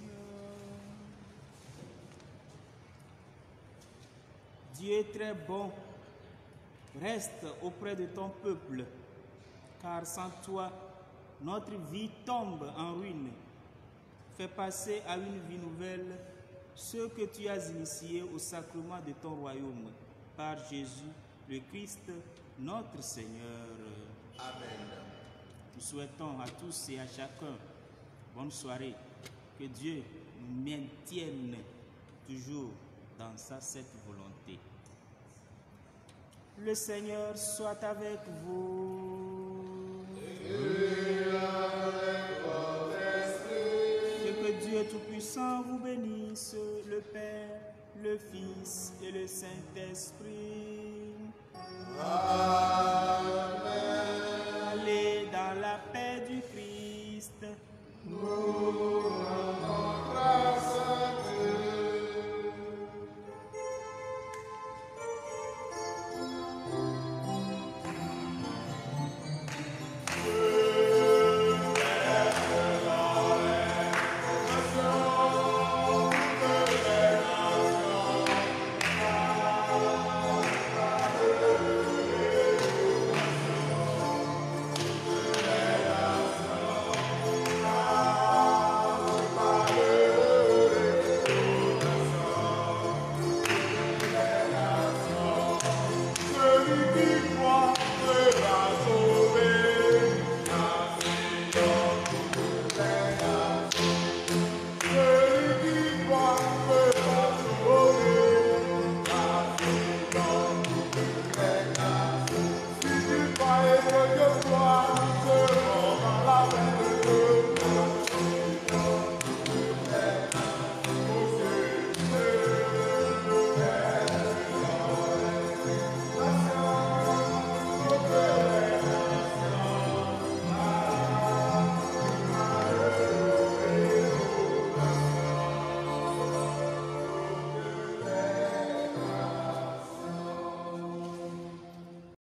Dieu est très bon. Reste auprès de ton peuple, car sans toi, notre vie tombe en ruine. Fais passer à une vie nouvelle ceux que tu as initiés au sacrement de ton royaume, par Jésus le Christ, notre Seigneur. Amen. Nous souhaitons à tous et à chacun bonne soirée. Que Dieu nous maintienne toujours dans sa sainte volonté. Le Seigneur soit avec vous. Et que Dieu Tout-Puissant vous bénisse, le Père, le Fils et le Saint-Esprit. Amen.